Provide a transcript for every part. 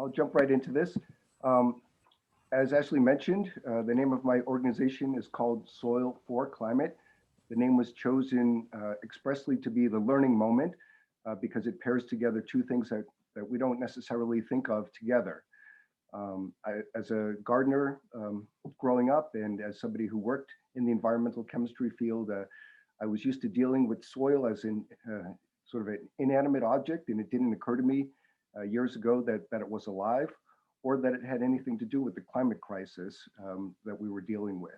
I'll jump right into this. Um, as Ashley mentioned, the name of my organization is called Soil4Climate. The name was chosen expressly to be the learning moment because it pairs together two things that we don't necessarily think of together. As a gardener growing up and as somebody who worked in the environmental chemistry field, I was used to dealing with soil as in sort of an inanimate object, and it didn't occur to me years ago that it was alive or that it had anything to do with the climate crisis that we were dealing with.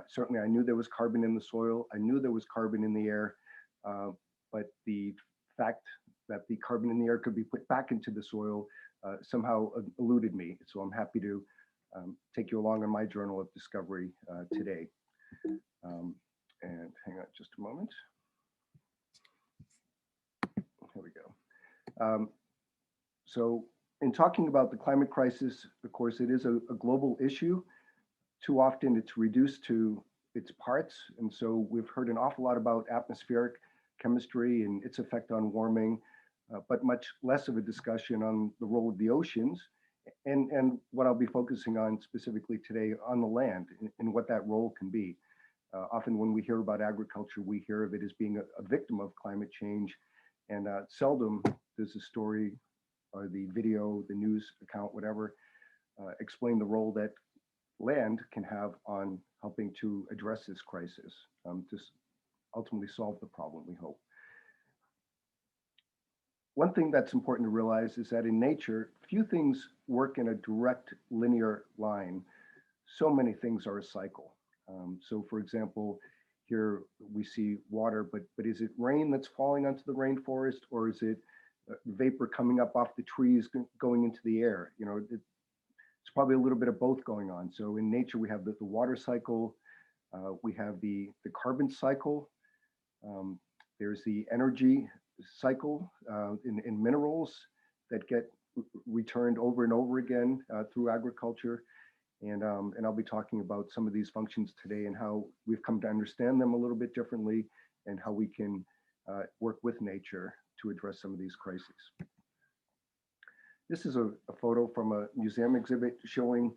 Certainly, I knew there was carbon in the soil. I knew there was carbon in the air, but the fact that the carbon in the air could be put back into the soil somehow eluded me. So I'm happy to take you along on my journal of discovery today. And hang on just a moment. Here we go. So in talking about the climate crisis, of course, it is a global issue. Too often it's reduced to its parts. And so we've heard an awful lot about atmospheric chemistry and its effect on warming, but much less of a discussion on the role of the oceans and what I'll be focusing on specifically today on the land and what that role can be. Often when we hear about agriculture, we hear of it as being a victim of climate change, and seldom does the story or the video, the news account, whatever, explain the role that land can have on helping to address this crisis, to ultimately solve the problem, we hope. One thing that's important to realize is that in nature, few things work in a direct linear line. So many things are a cycle. So for example, here we see water, but is it rain that's falling onto the rainforest, or is it vapor coming up off the trees going into the air? You know, it's probably a little bit of both going on. So in nature, we have the water cycle, we have the carbon cycle, there's the energy cycle in minerals that get returned over and over again through agriculture. And I'll be talking about some of these functions today and how we've come to understand them a little bit differently and how we can work with nature to address some of these crises. This is a photo from a museum exhibit showing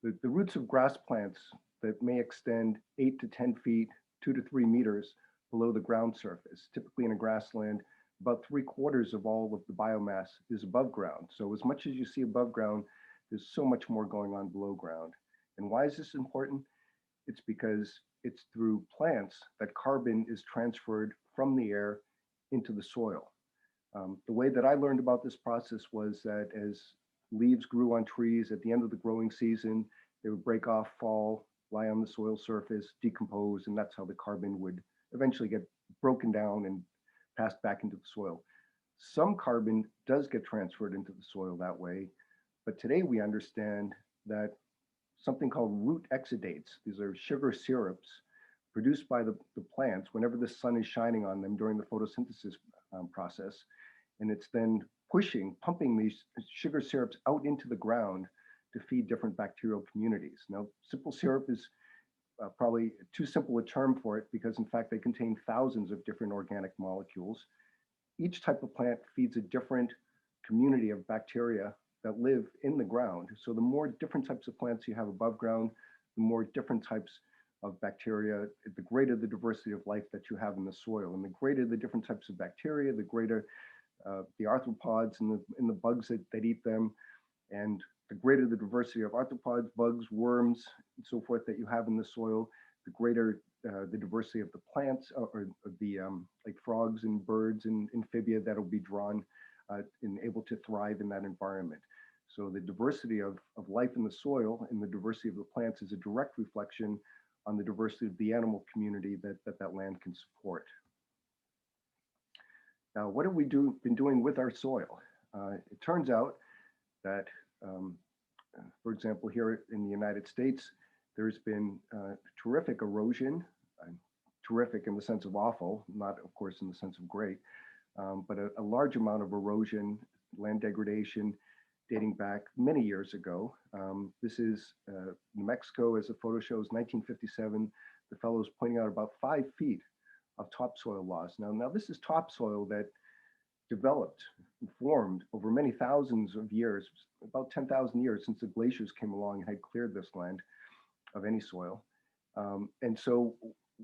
the roots of grass plants that may extend 8 to 10 feet, 2 to 3 meters below the ground surface. Typically in a grassland, about 3/4 of all of the biomass is above ground. So as much as you see above ground, there's so much more going on below ground. And why is this important? It's because it's through plants that carbon is transferred from the air into the soil. The way that I learned about this process was that as leaves grew on trees at the end of the growing season, they would break off, fall, lie on the soil surface, decompose, and that's how the carbon would eventually get broken down and passed back into the soil. Some carbon does get transferred into the soil that way, but today we understand that something called root exudates, these are sugar syrups produced by the plants whenever the sun is shining on them during the photosynthesis process. And it's then pumping these sugar syrups out into the ground to feed different bacterial communities. Now, simple syrup is probably too simple a term for it because in fact they contain thousands of different organic molecules. Each type of plant feeds a different community of bacteria that live in the ground. So the more different types of plants you have above ground, the more different types of bacteria, the greater the diversity of life that you have in the soil. And the greater the different types of bacteria, the greater the arthropods and the bugs that eat them. And the greater the diversity of arthropods, bugs, worms, and so forth that you have in the soil, the greater the diversity of the plants or the like frogs and birds and amphibia that'll be drawn and able to thrive in that environment. So the diversity of life in the soil and the diversity of the plants is a direct reflection on the diversity of the animal community that land can support. Now, what have we been doing with our soil? It turns out that, for example, here in the United States, there's been terrific erosion, terrific in the sense of awful, not of course in the sense of great, but a large amount of erosion, land degradation, dating back many years ago. This is New Mexico, as the photo shows, 1957. The fellow is pointing out about 5 feet of topsoil loss. Now this is topsoil that developed and formed over many thousands of years, about 10,000 years since the glaciers came along and had cleared this land of any soil. And so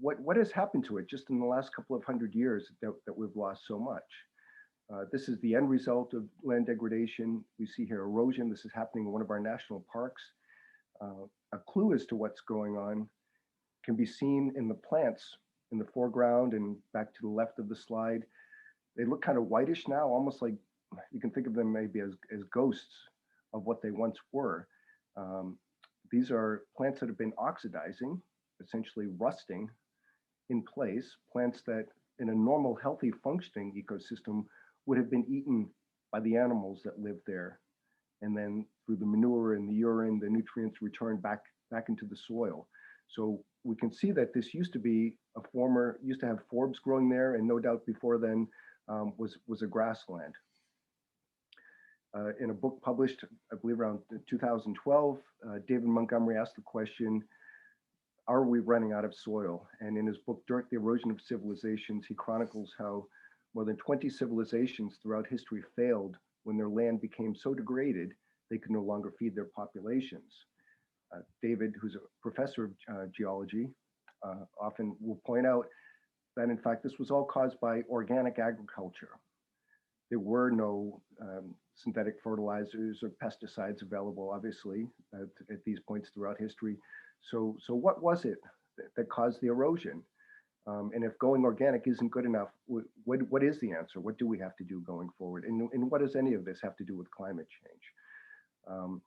what has happened to it just in the last couple of hundred years that we've lost so much? This is the end result of land degradation. We see here erosion. This is happening in one of our national parks. A clue as to what's going on can be seen in the plants in the foreground and back to the left of the slide. They look kind of whitish now, almost like you can think of them maybe as ghosts of what they once were. These are plants that have been oxidizing, essentially rusting in place, plants that in a normal, healthy, functioning ecosystem would have been eaten by the animals that live there. And then through the manure and the urine, the nutrients return back into the soil. So we can see that this used to have forbs growing there, and no doubt before then was a grassland. In a book published, I believe around 2012, David Montgomery asked the question, are we running out of soil? And in his book, Dirt, the Erosion of Civilizations, he chronicles how more than 20 civilizations throughout history failed when their land became so degraded, they could no longer feed their populations. David, who's a professor of geology, often will point out that in fact, this was all caused by organic agriculture. There were no synthetic fertilizers or pesticides available, obviously, at these points throughout history. So what was it that caused the erosion? And if going organic isn't good enough, what is the answer? What do we have to do going forward? And what does any of this have to do with climate change?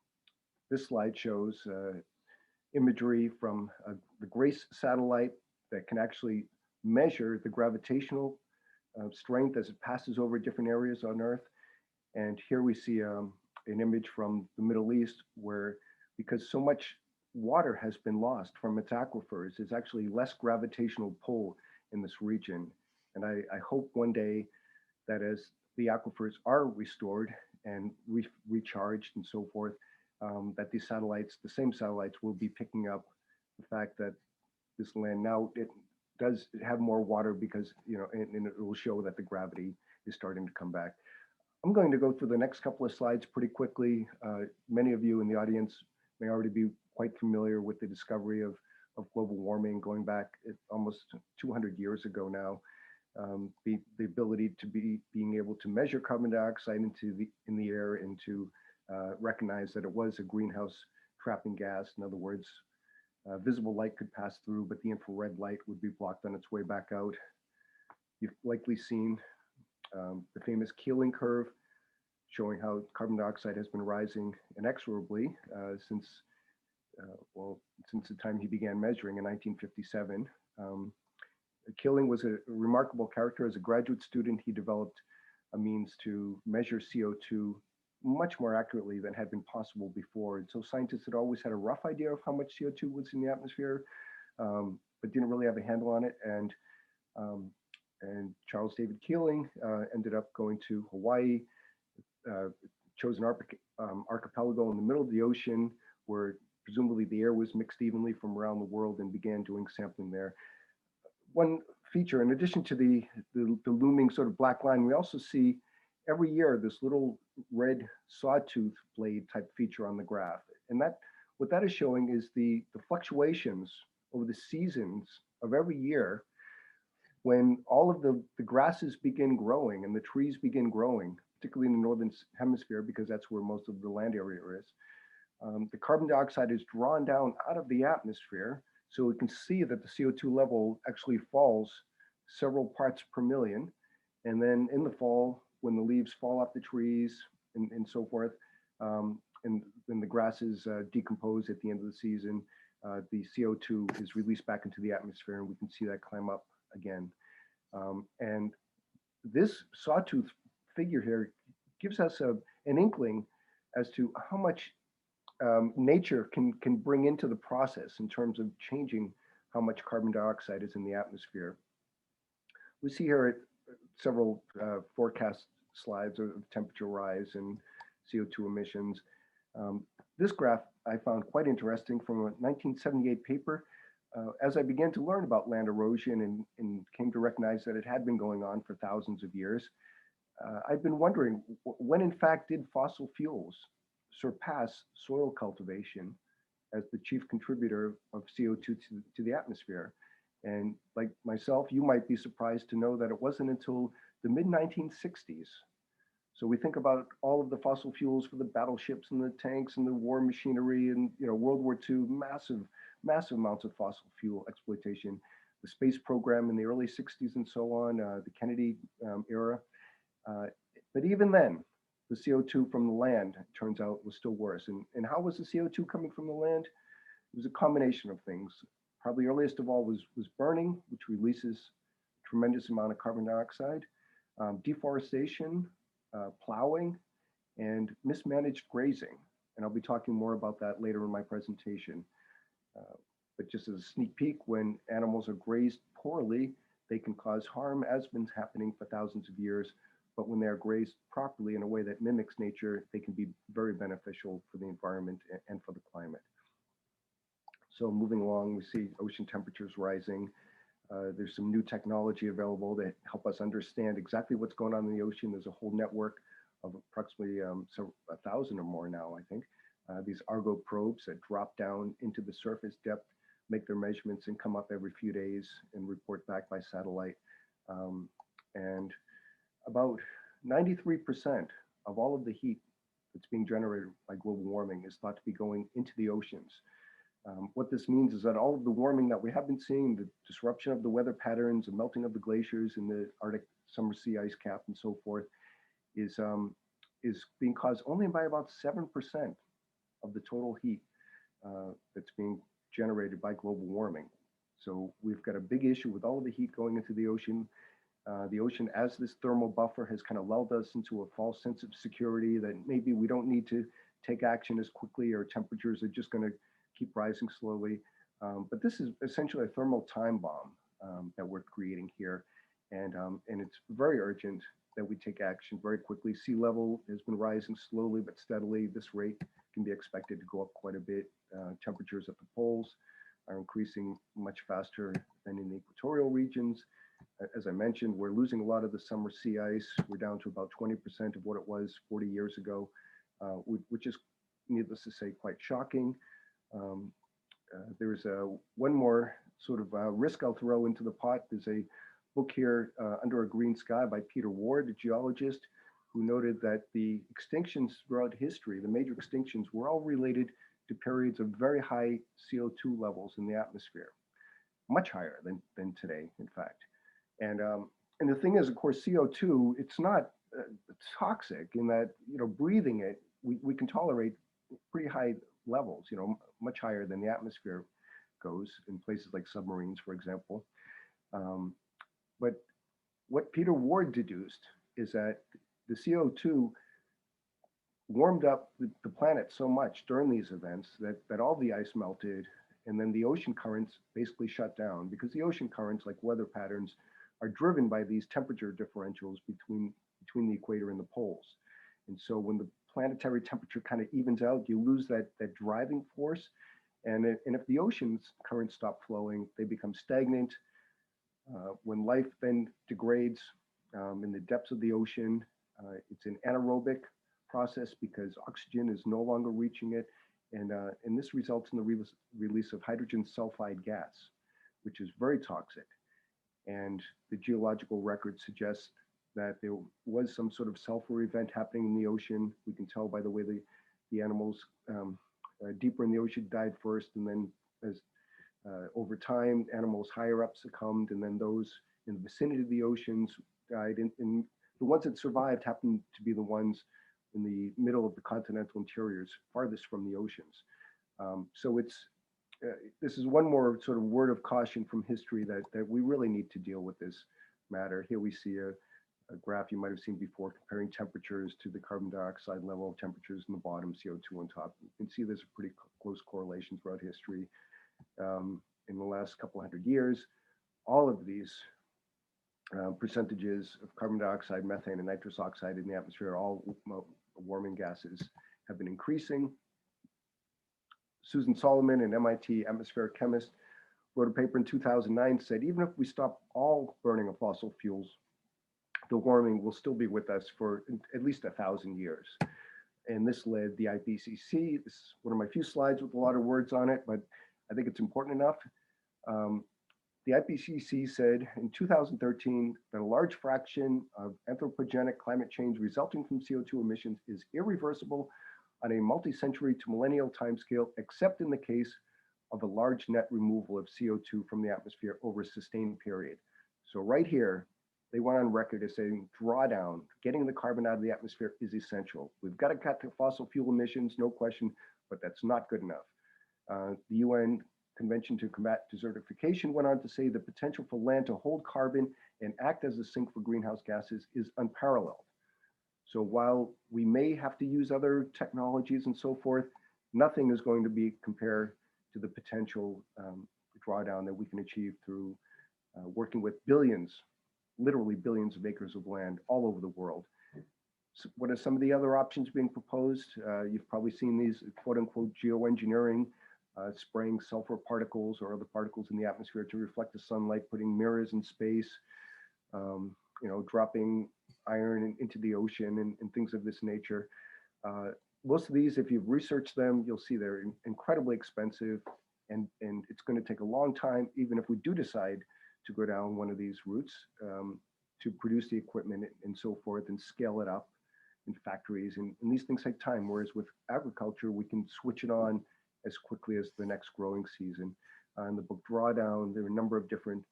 This slide shows imagery from the GRACE satellite that can actually measure the gravitational strength as it passes over different areas on Earth. And here we see an image from the Middle East where, because so much water has been lost from its aquifers, there's actually less gravitational pull in this region. And I hope one day that as the aquifers are restored and recharged and so forth, that these satellites, the same satellites, will be picking up the fact that this land now, it does have more water because, and it will show that the gravity is starting to come back. I'm going to go through the next couple of slides pretty quickly. Many of you in the audience may already be quite familiar with the discovery of global warming going back almost 200 years ago now. The ability to being able to measure carbon dioxide in the air and to recognize that it was a greenhouse trapping gas. In other words, visible light could pass through, but the infrared light would be blocked on its way back out. You've likely seen the famous Keeling curve, showing how carbon dioxide has been rising inexorably since the time he began measuring in 1957. Keeling was a remarkable character. As a graduate student, he developed a means to measure CO2 much more accurately than had been possible before. And so scientists had always had a rough idea of how much CO2 was in the atmosphere, but didn't really have a handle on it. And Charles David Keeling ended up going to Hawaii, chose an archipelago in the middle of the ocean where presumably the air was mixed evenly from around the world, and began doing sampling there. One feature, in addition to the looming sort of black line, we also see every year this little red sawtooth blade type feature on the graph. And what that is showing is the fluctuations over the seasons of every year when all of the grasses begin growing and the trees begin growing, particularly in the northern hemisphere, because that's where most of the land area is. The carbon dioxide is drawn down out of the atmosphere. So we can see that the CO2 level actually falls several parts per million. And then in the fall, when the leaves fall off the trees and so forth, and then the grasses decompose at the end of the season, the CO2 is released back into the atmosphere, and we can see that climb up again. And this sawtooth figure here gives us an inkling as to how much nature can bring into the process in terms of changing how much carbon dioxide is in the atmosphere. We see here several forecast slides of temperature rise and CO2 emissions. This graph I found quite interesting from a 1978 paper. As I began to learn about land erosion and came to recognize that it had been going on for thousands of years, I've been wondering when, in fact, did fossil fuels surpass soil cultivation as the chief contributor of CO2 to the atmosphere? And like myself, you might be surprised to know that it wasn't until the mid 1960s. So we think about all of the fossil fuels for the battleships and the tanks and the war machinery and World War II, massive amounts of fossil fuel exploitation, the space program in the early 60s and so on, the Kennedy era. Uh, but even then, the CO2 from the land, turns out, was still worse. And how was the CO2 coming from the land? It was a combination of things. Probably earliest of all was burning, which releases a tremendous amount of carbon dioxide, deforestation, plowing, and mismanaged grazing. And I'll be talking more about that later in my presentation. But just as a sneak peek, when animals are grazed poorly, they can cause harm, as been happening for thousands of years. But when they are grazed properly in a way that mimics nature, they can be very beneficial for the environment and for the climate. So moving along, we see ocean temperatures rising. There's some new technology available to help us understand exactly what's going on in the ocean. There's a whole network of approximately 1,000 or more now, I think. These Argo probes that drop down into the surface depth, make their measurements, and come up every few days and report back by satellite. And about 93% of all of the heat that's being generated by global warming is thought to be going into the oceans. What this means is that all of the warming that we have been seeing, the disruption of the weather patterns, the melting of the glaciers in the Arctic summer sea ice cap and so forth, is being caused only by about 7% of the total heat that's being generated by global warming. So we've got a big issue with all of the heat going into the ocean. The ocean, as this thermal buffer, has kind of lulled us into a false sense of security that maybe we don't need to take action as quickly, or temperatures are just going to keep rising slowly. But this is essentially a thermal time bomb that we're creating here. And it's very urgent that we take action very quickly. Sea level has been rising slowly but steadily. This rate can be expected to go up quite a bit. Temperatures at the poles are increasing much faster than in the equatorial regions. As I mentioned, we're losing a lot of the summer sea ice. We're down to about 20% of what it was 40 years ago, which is, needless to say, quite shocking. There's one more sort of risk I'll throw into the pot. There's a book here, Under a Green Sky, by Peter Ward, a geologist, who noted that the extinctions throughout history, the major extinctions, were all related to periods of very high CO2 levels in the atmosphere, much higher than today, in fact. And the thing is, of course, CO2, it's not toxic in that, breathing it, we can tolerate pretty high levels, much higher than the atmosphere goes in places like submarines, for example. But what Peter Ward deduced is that the CO2 warmed up the planet so much during these events that all the ice melted, and then the ocean currents basically shut down, because the ocean currents, like weather patterns, are driven by these temperature differentials between the equator and the poles. And so when the planetary temperature kind of evens out, you lose that driving force. And if the ocean's currents stop flowing, they become stagnant. When life then degrades in the depths of the ocean, it's an anaerobic process because oxygen is no longer reaching it. And this results in the release of hydrogen sulfide gas, which is very toxic. And the geological record suggests that there was some sort of sulfur event happening in the ocean. We can tell by the way the animals deeper in the ocean died first, and then as over time, animals higher up succumbed, and then those in the vicinity of the oceans died. And the ones that survived happened to be the ones in the middle of the continental interiors, farthest from the oceans. So this is one more sort of word of caution from history that we really need to deal with this matter. Here we see a graph you might have seen before, comparing temperatures to the carbon dioxide level, temperatures in the bottom, CO2 on top. You can see there's a pretty close correlation throughout history. In the last couple hundred years, all of these percentages of carbon dioxide, methane, and nitrous oxide in the atmosphere, all warming gases, have been increasing. Susan Solomon, an MIT atmospheric chemist, wrote a paper in 2009, said even if we stop all burning of fossil fuels the warming will still be with us for at least 1,000 years. And this led the IPCC, this is one of my few slides with a lot of words on it, but I think it's important enough. The IPCC said in 2013 that a large fraction of anthropogenic climate change resulting from CO2 emissions is irreversible on a multi-century to millennial timescale, except in the case of a large net removal of CO2 from the atmosphere over a sustained period. So right here, they went on record as saying drawdown, getting the carbon out of the atmosphere is essential. We've got to cut the fossil fuel emissions, no question, but that's not good enough. The UN Convention to Combat Desertification went on to say the potential for land to hold carbon and act as a sink for greenhouse gases is unparalleled. So while we may have to use other technologies and so forth, nothing is going to be compared to the potential drawdown that we can achieve through working with billions, literally billions of acres of land all over the world. So what are some of the other options being proposed? You've probably seen these quote unquote geoengineering, spraying sulfur particles or other particles in the atmosphere to reflect the sunlight, putting mirrors in space, dropping iron into the ocean and things of this nature. Most of these, if you've researched them, you'll see they're incredibly expensive and it's going to take a long time, even if we do decide to go down one of these routes to produce the equipment and so forth and scale it up in factories. And these things take time, whereas with agriculture, we can switch it on as quickly as the next growing season. In the book Drawdown, there are a number of different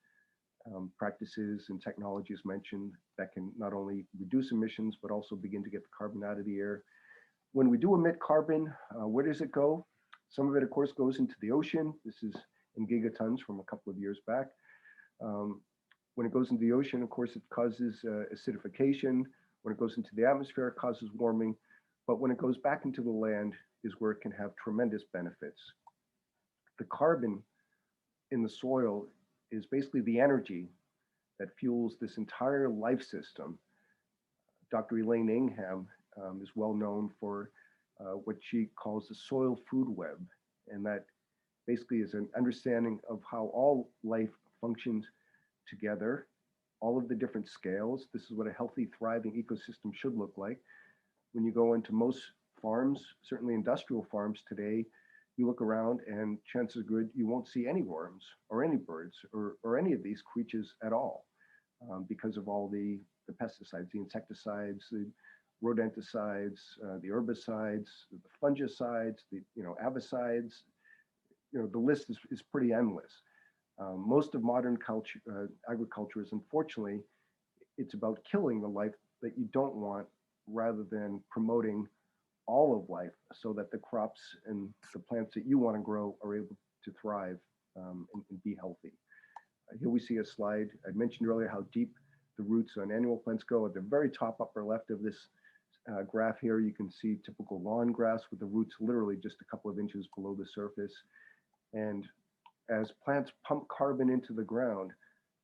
practices and technologies mentioned that can not only reduce emissions, but also begin to get the carbon out of the air. When we do emit carbon, where does it go? Some of it, of course, goes into the ocean. This is in gigatons from a couple of years back. When it goes into the ocean, of course, it causes acidification. When it goes into the atmosphere, it causes warming. But when it goes back into the land is where it can have tremendous benefits. The carbon in the soil is basically the energy that fuels this entire life system. Dr. Elaine Ingham is well known for what she calls the soil food web. And that basically is an understanding of how all life functions together, all of the different scales. This is what a healthy, thriving ecosystem should look like. When you go into most farms, certainly industrial farms today, you look around and chances are good you won't see any worms or any birds or any of these creatures at all because of all the pesticides, the insecticides, the rodenticides, the herbicides, the fungicides, the avicides. The list is pretty endless. Most of modern agriculture is, unfortunately, it's about killing the life that you don't want rather than promoting all of life so that the crops and the plants that you want to grow are able to thrive and be healthy. Here we see a slide. I mentioned earlier how deep the roots on annual plants go. At the very top upper left of this graph here, you can see typical lawn grass with the roots literally just a couple of inches below the surface. And as plants pump carbon into the ground,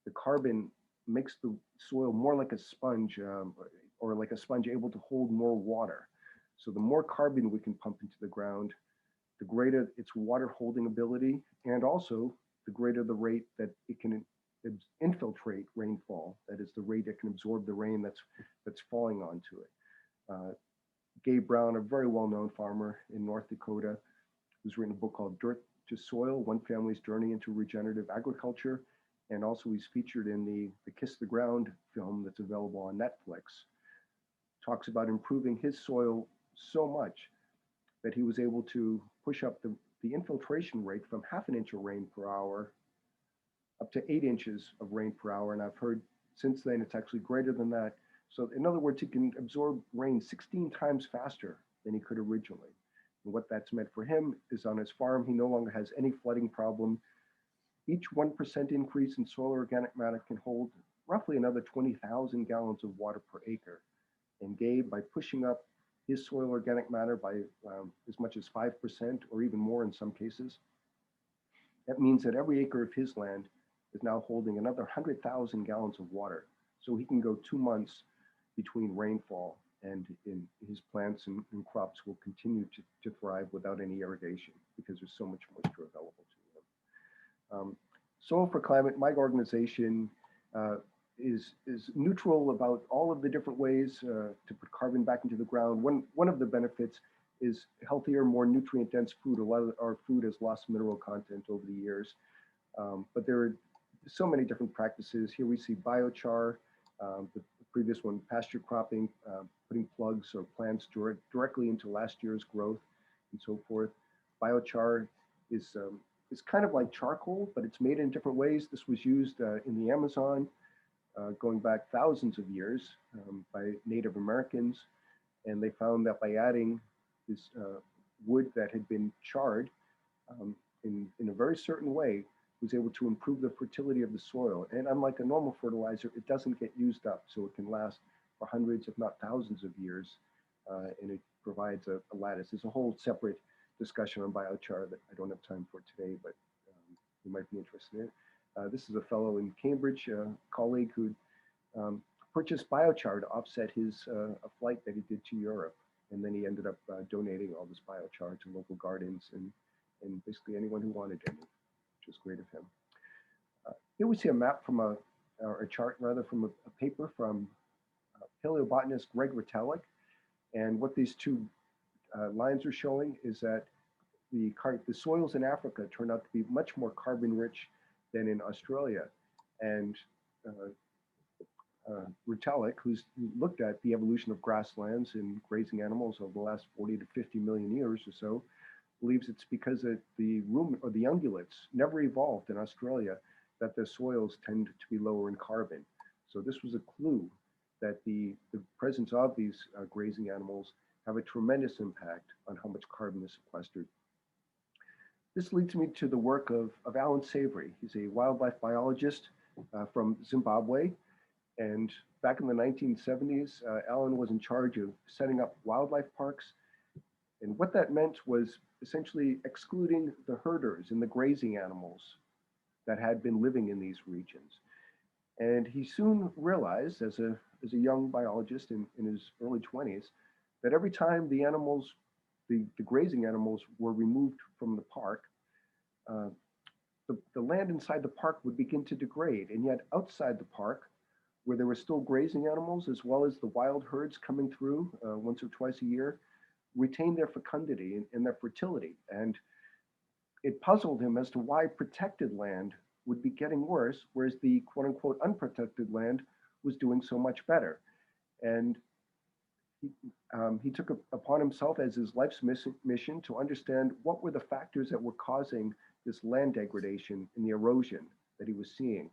the carbon makes the soil more like a sponge or like a sponge able to hold more water. So the more carbon we can pump into the ground, the greater its water holding ability, and also the greater the rate that it can infiltrate rainfall. That is the rate it can absorb the rain that's falling onto it. Gabe Brown, a very well-known farmer in North Dakota, who's written a book called Dirt to Soil, One Family's Journey into Regenerative Agriculture. And also he's featured in the Kiss the Ground film that's available on Netflix. Talks about improving his soil so much that he was able to push up the infiltration rate from ½ an inch of rain per hour up to 8 inches of rain per hour. And I've heard since then it's actually greater than that. So in other words, he can absorb rain 16 times faster than he could originally. And what that's meant for him is on his farm, he no longer has any flooding problem. Each 1% increase in soil organic matter can hold roughly another 20,000 gallons of water per acre. And Gabe, by pushing up his soil organic matter by as much as 5% or even more in some cases, that means that every acre of his land is now holding another 100,000 gallons of water. So he can go 2 months between rainfall and his plants and crops will continue to thrive without any irrigation because there's so much moisture available to them. Soil4Climate, my organization, is neutral about all of the different ways to put carbon back into the ground. One of the benefits is healthier, more nutrient-dense food. A lot of our food has lost mineral content over the years, but there are so many different practices. Here we see biochar, the previous one, pasture cropping, putting plugs or plants directly into last year's growth and so forth. Biochar is kind of like charcoal, but it's made in different ways. This was used in the Amazon going back thousands of years by Native Americans. And they found that by adding this wood that had been charred in a very certain way, was able to improve the fertility of the soil. And unlike a normal fertilizer, it doesn't get used up, so it can last for hundreds, if not thousands of years, and it provides a lattice. There's a whole separate discussion on biochar that I don't have time for today, but you might be interested in it. This is a fellow in Cambridge, a colleague who purchased biochar to offset his a flight that he did to Europe. And then he ended up donating all this biochar to local gardens and basically anyone who wanted any, which was great of him. Here we see a map from a chart rather from a paper from paleobotanist Greg Retallick. And what these two lines are showing is that the soils in Africa turn out to be much more carbon rich than in Australia. And Retallick, who's looked at the evolution of grasslands and grazing animals over the last 40 to 50 million years or so, believes it's because the ungulates never evolved in Australia that the soils tend to be lower in carbon. So this was a clue that the presence of these grazing animals have a tremendous impact on how much carbon is sequestered. This leads me to the work of Alan Savory. He's a wildlife biologist from Zimbabwe. And back in the 1970s, Alan was in charge of setting up wildlife parks. And what that meant was essentially excluding the herders and the grazing animals that had been living in these regions. And he soon realized, as a young biologist in his early 20s, that every time the animals, the grazing animals were removed from the park, the land inside the park would begin to degrade. And yet outside the park, where there were still grazing animals, as well as the wild herds coming through once or twice a year, retained their fecundity and their fertility. And it puzzled him as to why protected land would be getting worse, whereas the quote unquote unprotected land was doing so much better. And he took upon himself as his life's mission to understand what were the factors that were causing this land degradation and the erosion that he was seeing.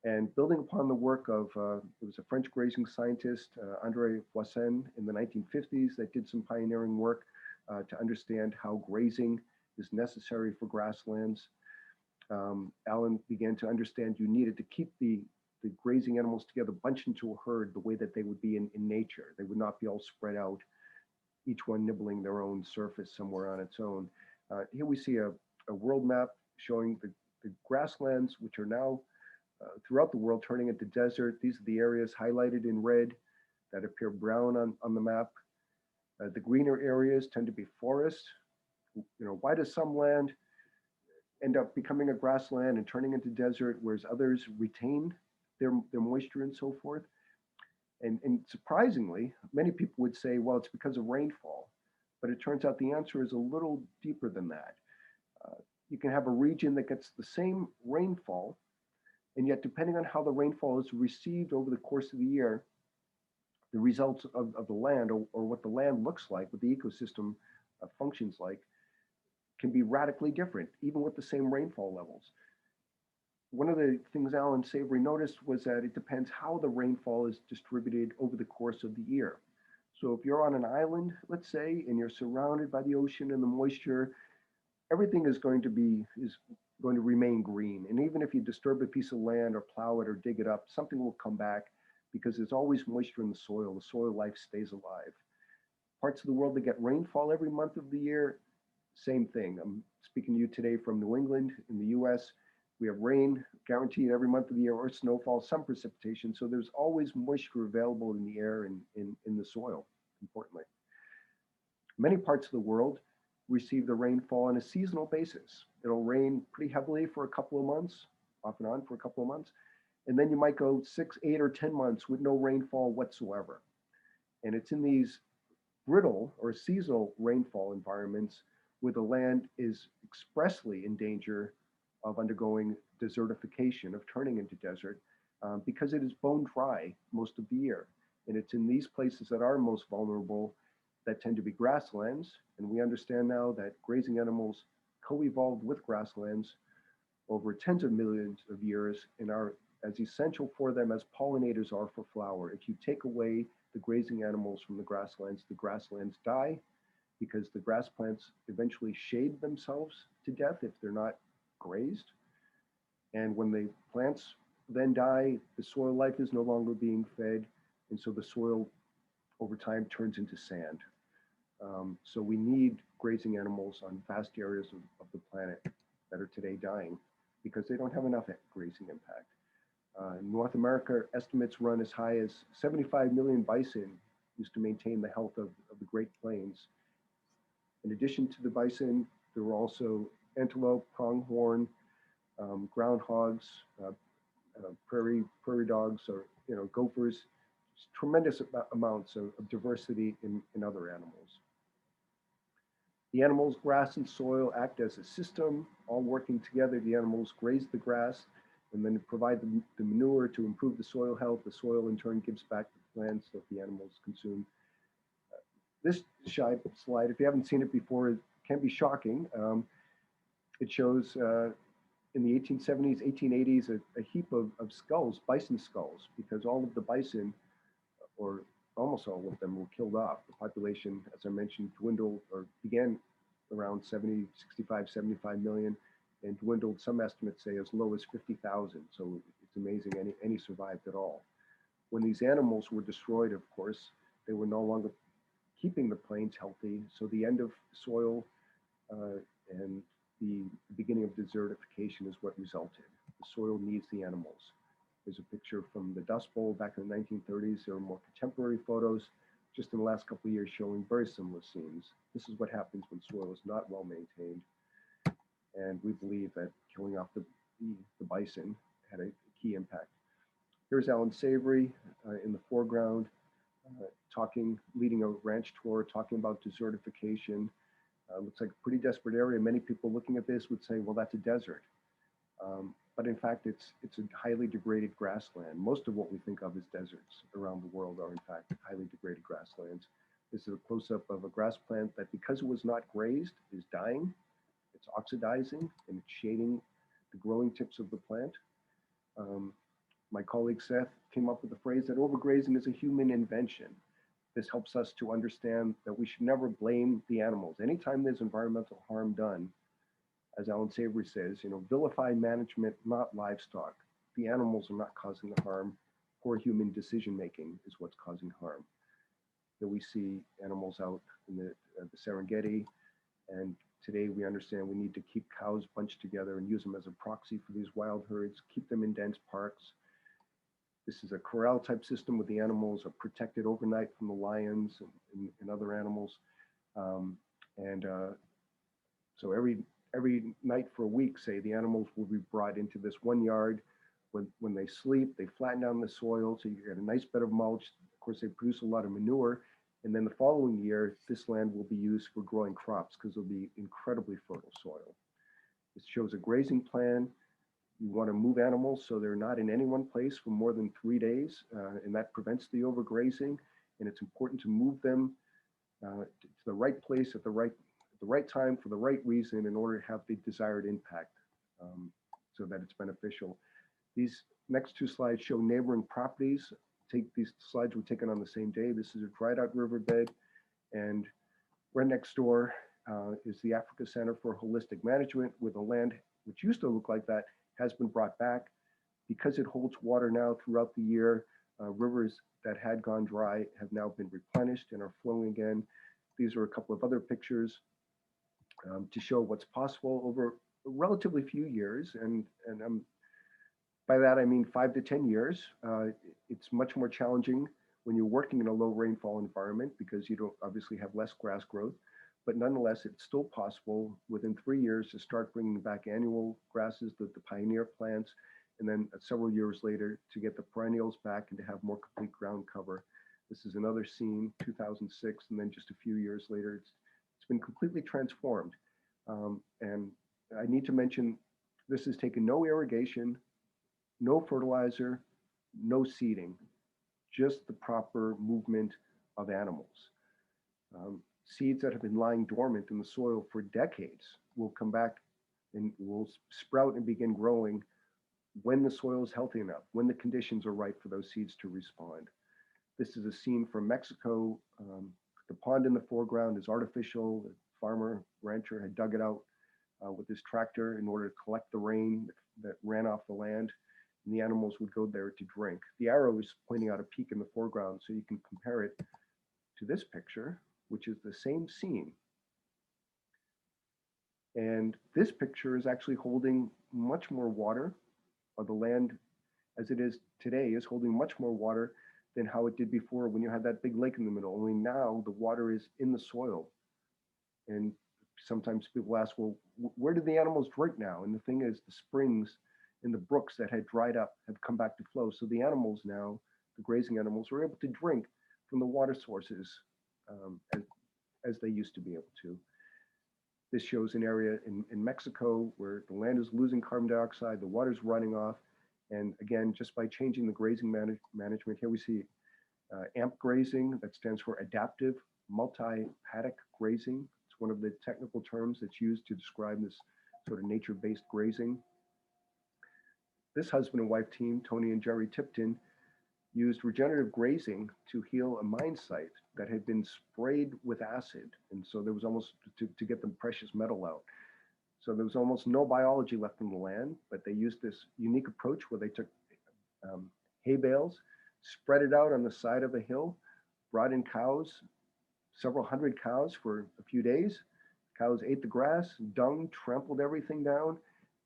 And building upon the work of, there was a French grazing scientist, André Voisin, in the 1950s that did some pioneering work to understand how grazing is necessary for grasslands. Alan began to understand you needed to keep the grazing animals together, bunched into a herd the way that they would be in nature. They would not be all spread out, each one nibbling their own surface somewhere on its own. Here we see a world map showing the grasslands, which are now throughout the world turning into desert. These are the areas highlighted in red that appear brown on the map. The greener areas tend to be forest. Why does some land end up becoming a grassland and turning into desert, whereas others retain their moisture and so forth? And surprisingly, many people would say, well, it's because of rainfall. But it turns out the answer is a little deeper than that. You can have a region that gets the same rainfall, and yet depending on how the rainfall is received over the course of the year, the results of the land or what the land looks like, what the ecosystem functions like, can be radically different, even with the same rainfall levels. One of the things Alan Savory noticed was that it depends how the rainfall is distributed over the course of the year. So if you're on an island, let's say, and you're surrounded by the ocean and the moisture, everything is going to remain green. And even if you disturb a piece of land or plow it or dig it up, something will come back because there's always moisture in the soil. The soil life stays alive. Parts of the world that get rainfall every month of the year, same thing. I'm speaking to you today from New England. In the US, we have rain guaranteed every month of the year, or snowfall, some precipitation. So there's always moisture available in the air and in the soil, importantly. Many parts of the world receive the rainfall on a seasonal basis. It'll rain pretty heavily for a couple of months, off and on for a couple of months. And then you might go 6, 8, or 10 months with no rainfall whatsoever. And it's in these brittle or seasonal rainfall environments where the land is expressly in danger of undergoing desertification, of turning into desert, because it is bone dry most of the year. And it's in these places that are most vulnerable that tend to be grasslands. And we understand now that grazing animals co-evolved with grasslands over tens of millions of years and are as essential for them as pollinators are for flower. If you take away the grazing animals from the grasslands die because the grass plants eventually shade themselves to death if they're not grazed. And when the plants then die, the soil life is no longer being fed. And so the soil over time turns into sand. So we need grazing animals on vast areas of the planet that are today dying because they don't have enough grazing impact. In North America, estimates run as high as 75 million bison used to maintain the health of the Great Plains. In addition to the bison, there were also antelope, pronghorn, groundhogs, prairie dogs, or gophers. Tremendous amounts of diversity in other animals. The animals, grass and soil act as a system, all working together. The animals graze the grass and then provide the manure to improve the soil health. The soil in turn gives back the plants that the animals consume. This slide, if you haven't seen it before, it can be shocking. It shows in the 1870s, 1880s, a heap of skulls, bison skulls, because all of the bison, or almost all of them, were killed off. The population, as I mentioned, dwindled or began around 70, 65, 75 million and dwindled, some estimates say, as low as 50,000. So it's amazing any survived at all. When these animals were destroyed, of course, they were no longer keeping the plains healthy. So the end of soil and the beginning of desertification is what resulted. The soil needs the animals. There's a picture from the Dust Bowl back in the 1930s. There are more contemporary photos just in the last couple of years showing very similar scenes. This is what happens when soil is not well maintained. And we believe that killing off the bison had a key impact. Here's Alan Savory in the foreground, leading a ranch tour, talking about desertification. Looks like a pretty desperate area. Many people looking at this would say, well, that's a desert. But in fact, it's a highly degraded grassland. Most of what we think of as deserts around the world are in fact highly degraded grasslands. This is a close-up of a grass plant that, because it was not grazed, is dying. It's oxidizing and it's shading the growing tips of the plant. My colleague Seth came up with the phrase that overgrazing is a human invention. This helps us to understand that we should never blame the animals. Anytime there's environmental harm done, as Alan Savory says, vilify management, not livestock. The animals are not causing the harm. Poor human decision-making is what's causing harm. Here we see animals out in the Serengeti, and today we understand we need to keep cows bunched together and use them as a proxy for these wild herds, keep them in dense parks. This is a corral type system where the animals are protected overnight from the lions and other animals. So every night for a week, say, the animals will be brought into this one yard. When they sleep, they flatten down the soil, so you get a nice bed of mulch. Of course, they produce a lot of manure. And then the following year, this land will be used for growing crops because it'll be incredibly fertile soil. This shows a grazing plan. You want to move animals so they're not in any one place for more than 3 days, and that prevents the overgrazing. And it's important to move them to the right place at the right time for the right reason in order to have the desired impact so that it's beneficial. These next two slides show neighboring properties. These slides were taken on the same day. This is a dried out riverbed, and right next door is the Africa Center for Holistic Management, where the land, which used to look like that, has been brought back. Because it holds water now throughout the year, rivers that had gone dry have now been replenished and are flowing again. These are a couple of other pictures to show what's possible over a relatively few years, and by that I mean 5 to 10 years. It's much more challenging when you're working in a low rainfall environment because you don't obviously have less grass growth, but nonetheless, it's still possible within 3 years to start bringing back annual grasses, the pioneer plants, and then several years later to get the perennials back and to have more complete ground cover. This is another scene, 2006, and then just a few years later, it's been completely transformed. And I need to mention, this has taken no irrigation, no fertilizer, no seeding, just the proper movement of animals. Seeds that have been lying dormant in the soil for decades will come back and will sprout and begin growing when the soil is healthy enough, when the conditions are right for those seeds to respond. This is a scene from Mexico. The pond in the foreground is artificial. The farmer, rancher had dug it out with his tractor in order to collect the rain that ran off the land, and the animals would go there to drink. The arrow is pointing out a peak in the foreground, so you can compare it to this picture, which is the same scene. And this picture is actually holding much more water, or the land as it is today is holding much more water than how it did before when you had that big lake in the middle. Only now the water is in the soil. And sometimes people ask, well, where do the animals drink now? And the thing is, the springs in the brooks that had dried up have come back to flow. So the animals now, the grazing animals, are able to drink from the water sources as they used to be able to. This shows an area in Mexico where the land is losing carbon dioxide, the water's running off. And again, just by changing the grazing management, here we see AMP grazing, that stands for adaptive multi-paddock grazing. It's one of the technical terms that's used to describe this sort of nature-based grazing. This husband and wife team, Tony and Jerry Tipton, used regenerative grazing to heal a mine site that had been sprayed with acid. And so there was almost, to get the precious metal out. So there was almost no biology left in the land, but they used this unique approach where they took hay bales, spread it out on the side of a hill, brought in cows, several hundred cows for a few days. Cows ate the grass, dung, trampled everything down.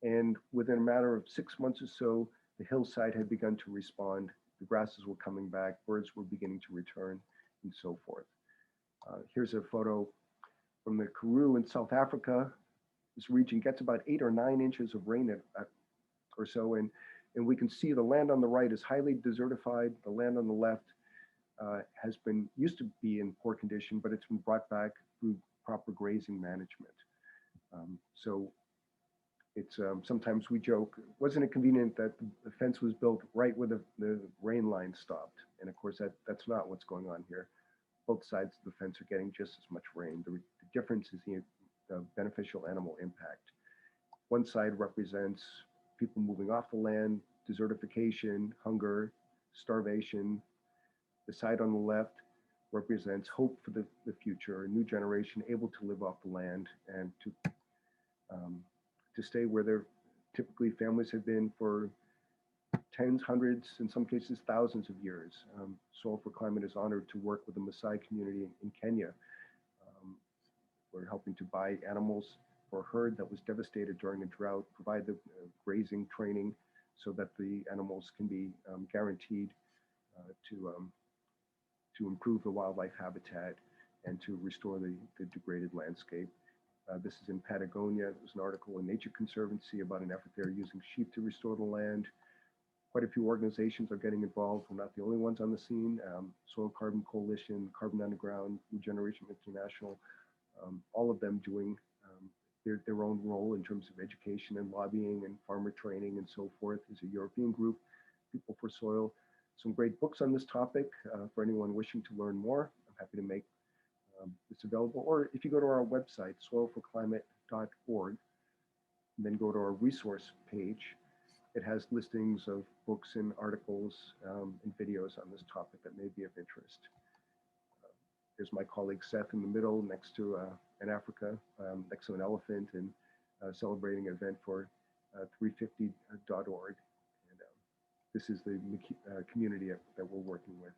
And within a matter of 6 months or so, the hillside had begun to respond. The grasses were coming back, birds were beginning to return, and so forth. Here's a photo from the Karoo in South Africa. This region gets about 8 or 9 inches of rain or so, and we can see the land on the right is highly desertified. The land on the left used to be in poor condition, but it's been brought back through proper grazing management. So it's sometimes we joke, wasn't it convenient that the fence was built right where the rain line stopped? And of course, that's not what's going on here. Both sides of the fence are getting just as much rain. The difference is the beneficial animal impact. One side represents people moving off the land, desertification, hunger, starvation. The side on the left represents hope for the future, a new generation able to live off the land and to stay where their typically families have been for tens, hundreds, in some cases thousands of years. Soil4Climate is honored to work with the Maasai community in Kenya. We're helping to buy animals for a herd that was devastated during a drought, provide the grazing training so that the animals can be guaranteed to improve the wildlife habitat and to restore the degraded landscape. This is in Patagonia. There was an article in Nature Conservancy about an effort there using sheep to restore the land. Quite a few organizations are getting involved. We're not the only ones on the scene. Soil Carbon Coalition, Carbon Underground, Regenerative International, all of them doing their own role in terms of education and lobbying and farmer training and so forth. There's a European group, People for Soil. Some great books on this topic for anyone wishing to learn more. I'm happy to make this available. Or if you go to our website, soil4climate.org, and then go to our resource page, it has listings of books and articles and videos on this topic that may be of interest. There's my colleague Seth in the middle next to in Africa, next to an elephant, and celebrating an event for 350.org. And this is the community that we're working with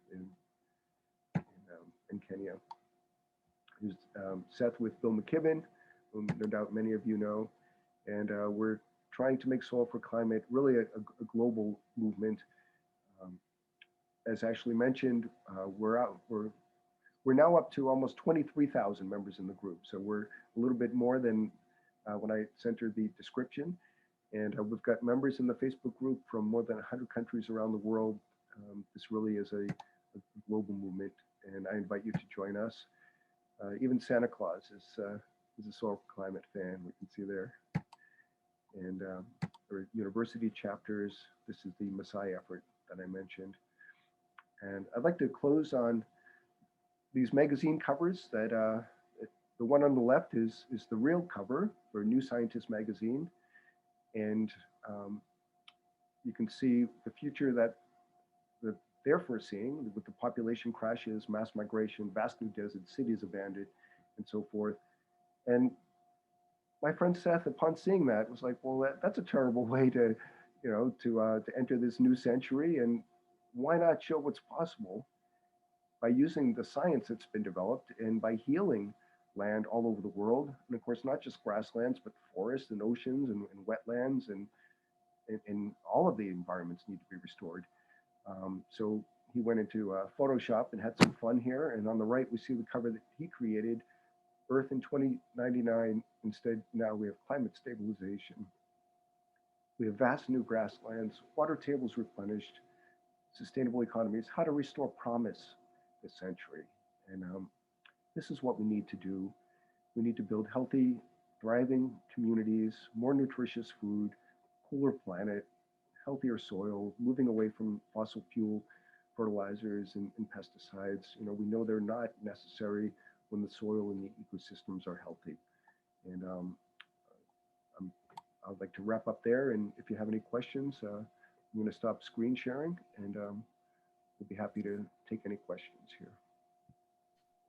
in Kenya. There's Seth with Bill McKibben, whom no doubt many of you know, and we're trying to make Soil4Climate really a global movement. As Ashley mentioned, we're now up to almost 23,000 members in the group. So we're a little bit more than when I centered the description. And we've got members in the Facebook group from more than 100 countries around the world. This really is a global movement, and I invite you to join us. Even Santa Claus is a Soil4Climate fan, we can see there. And our university chapters, this is the Messiah effort that I mentioned. And I'd like to close on these magazine covers that the one on the left is the real cover for New Scientist magazine. And you can see the future that they're foreseeing with the population crashes, mass migration, vast new deserts, cities abandoned, and so forth. And my friend Seth, upon seeing that, was like, well, that's a terrible way to enter this new century. And why not show what's possible by using the science that's been developed and by healing land all over the world. And of course, not just grasslands, but forests and oceans and wetlands and all of the environments need to be restored. So he went into Photoshop and had some fun here. And on the right, we see the cover that he created, Earth in 2099. Instead, now we have climate stabilization. We have vast new grasslands, water tables replenished, sustainable economies, how to restore promise this century. And this is what we need to do. We need to build healthy, thriving communities, more nutritious food, cooler planet, healthier soil, moving away from fossil fuel fertilizers and pesticides. We know they're not necessary when the soil and the ecosystems are healthy. And I'd like to wrap up there. And if you have any questions, I'm going to stop screen sharing, and we'll be happy to take any questions here.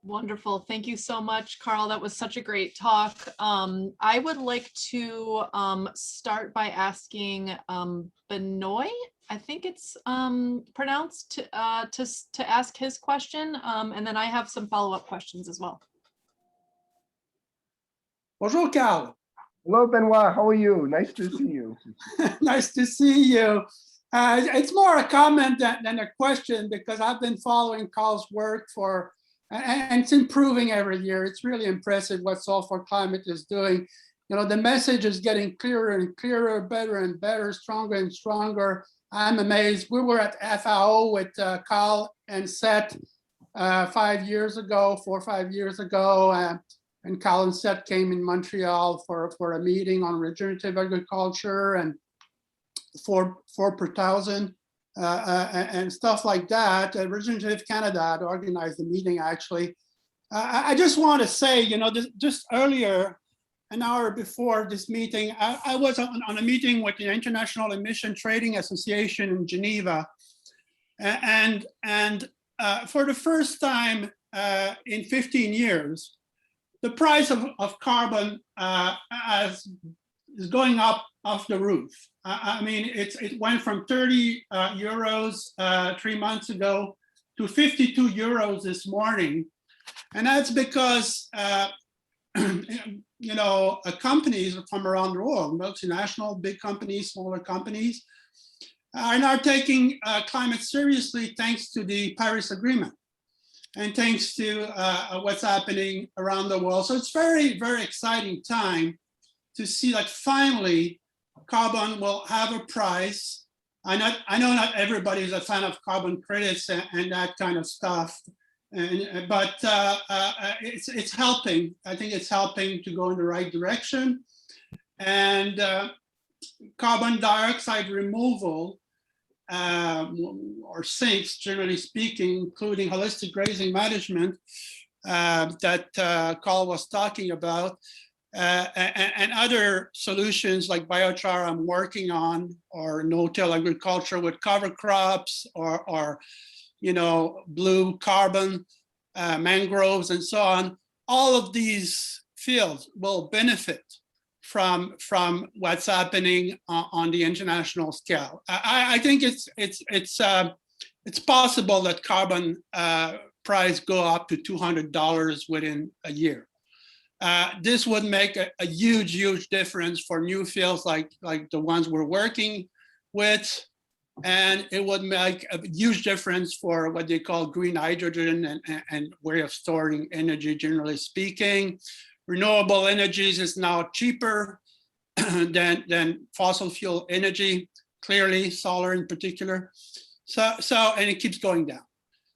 Wonderful. Thank you so much, Karl. That was such a great talk. I would like to start by asking Benoit, I think it's pronounced, to ask his question. And then I have some follow-up questions as well. Bonjour, Karl. Hello, Benoit. How are you? Nice to see you. Nice to see you. It's more a comment than a question, because I've been following Karl's work and it's improving every year. It's really impressive what Soil4Climate is doing. The message is getting clearer and clearer, better and better, stronger and stronger. I'm amazed. We were at FAO with Karl and Seth 4 or 5 years ago. And Karl and Seth came in Montreal for a meeting on regenerative agriculture and 4 per thousand. And stuff like that. Regenerative Canada had organized the meeting, actually. I just want to say, just earlier, an hour before this meeting, I was on a meeting with the International Emission Trading Association in Geneva. And for the first time in 15 years, the price of carbon is going up off the roof. I mean, it went from 30 euros 3 months ago to 52 euros this morning. And that's because, companies from around the world, multinational, big companies, smaller companies, are now taking climate seriously thanks to the Paris Agreement and thanks to what's happening around the world. So it's very, very exciting time to see that finally carbon will have a price. I know not everybody is a fan of carbon credits and that kind of stuff, but it's helping. I think it's helping to go in the right direction. And carbon dioxide removal, or sinks, generally speaking, including holistic grazing management that Karl was talking about, and other solutions like biochar I'm working on, or no-till agriculture with cover crops, or blue carbon, mangroves, and so on. All of these fields will benefit from what's happening on the international scale. I think it's possible that carbon price go up to $200 within a year. This would make a huge difference for new fields like the ones we're working with, and it would make a huge difference for what they call green hydrogen and way of storing energy, generally speaking. Renewable energies is now cheaper than fossil fuel energy, clearly solar in particular. And it keeps going down.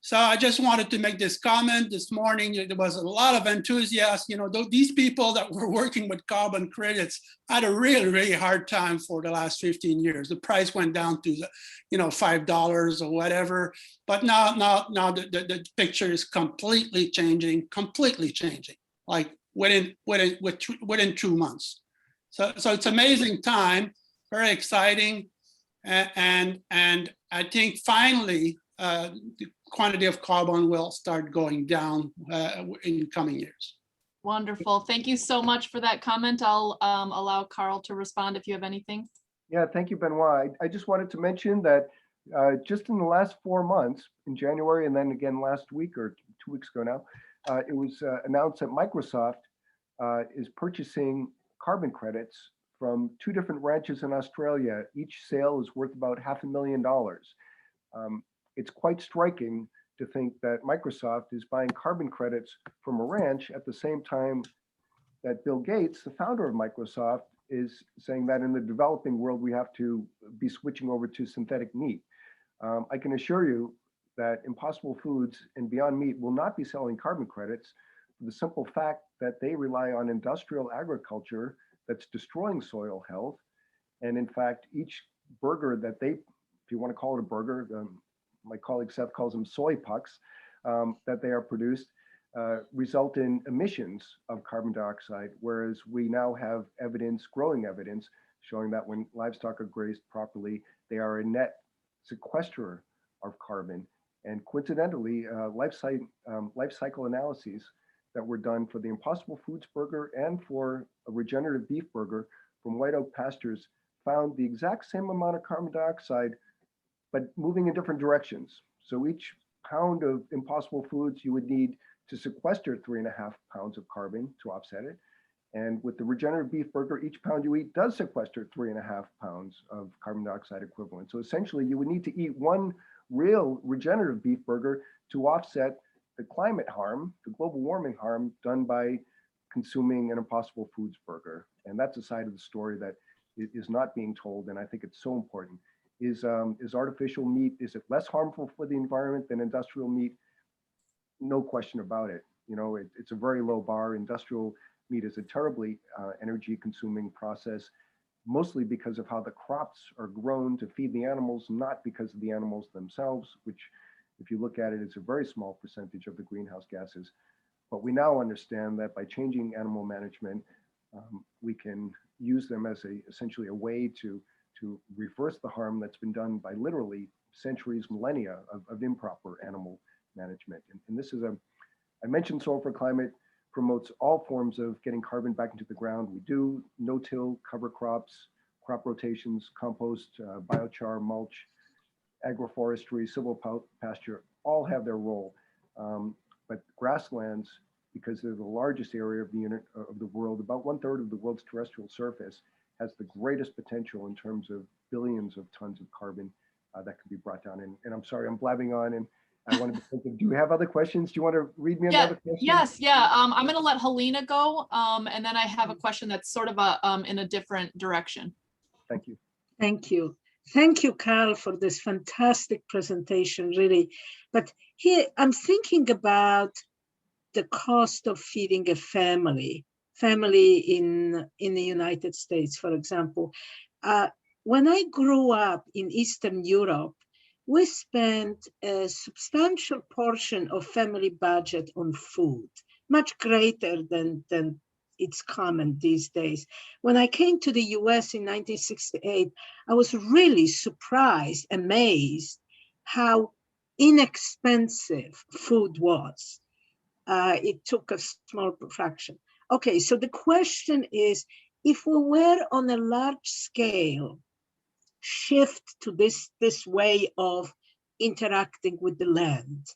So I just wanted to make this comment this morning. There was a lot of enthusiasm. You know, these people that were working with carbon credits had a really, really hard time for the last 15 years. The price went down to, you know, $5 or whatever. But now the picture is completely changing, like within 2 months. So it's amazing time, very exciting. And I think finally, the quantity of carbon will start going down in coming years. Wonderful. Thank you so much for that comment. I'll allow Karl to respond if you have anything. Yeah, thank you, Benoit. I just wanted to mention that just in the last 4 months, in January and then again last week or 2 weeks ago now, it was announced that Microsoft is purchasing carbon credits from 2 different ranches in Australia. Each sale is worth about $500,000. It's quite striking to think that Microsoft is buying carbon credits from a ranch at the same time that Bill Gates, the founder of Microsoft, is saying that in the developing world, we have to be switching over to synthetic meat. I can assure you that Impossible Foods and Beyond Meat will not be selling carbon credits for the simple fact that they rely on industrial agriculture that's destroying soil health. And in fact, each burger that they, if you want to call it a burger, my colleague Seth calls them soy pucks, that they are produced, result in emissions of carbon dioxide, whereas we now have evidence, growing evidence, showing that when livestock are grazed properly, they are a net sequesterer of carbon. And coincidentally, life cycle analyses that were done for the Impossible Foods burger and for a regenerative beef burger from White Oak Pastures found the exact same amount of carbon dioxide, but moving in different directions. So each pound of Impossible Foods, you would need to sequester 3.5 pounds of carbon to offset it. And with the regenerative beef burger, each pound you eat does sequester 3.5 pounds of carbon dioxide equivalent. So essentially you would need to eat one real regenerative beef burger to offset the climate harm, the global warming harm done by consuming an Impossible Foods burger. And that's a side of the story that is not being told. And I think it's so important. Is artificial meat, is it less harmful for the environment than industrial meat? No question about it. You know, it's a very low bar. Industrial meat is a terribly energy consuming process, mostly because of how the crops are grown to feed the animals, not because of the animals themselves, which if you look at it, it's a very small percentage of the greenhouse gases. But we now understand that by changing animal management, we can use them as essentially a way to reverse the harm that's been done by literally centuries, millennia of improper animal management. And this is I mentioned Soil4Climate promotes all forms of getting carbon back into the ground. We do no-till, cover crops, crop rotations, compost, biochar, mulch, agroforestry, silvo pasture, all have their role. But grasslands, because they're the largest area of the world, about 1/3 of the world's terrestrial surface, has the greatest potential in terms of billions of tons of carbon that can be brought down. And I'm sorry, I'm blabbing on, and I wanted to think of, do we have other questions? Do you want to read me another question? Yes, yeah. I'm going to let Helena go, and then I have a question that's sort of in a different direction. Thank you. Thank you. Thank you, Karl, for this fantastic presentation, really. But here, I'm thinking about the cost of feeding a family in the United States, for example. When I grew up in Eastern Europe, we spent a substantial portion of family budget on food, much greater than it's common these days. When I came to the US in 1968, I was really surprised, amazed how inexpensive food was. It took a small fraction. Okay, so the question is, if we were on a large scale shift to this way of interacting with the land,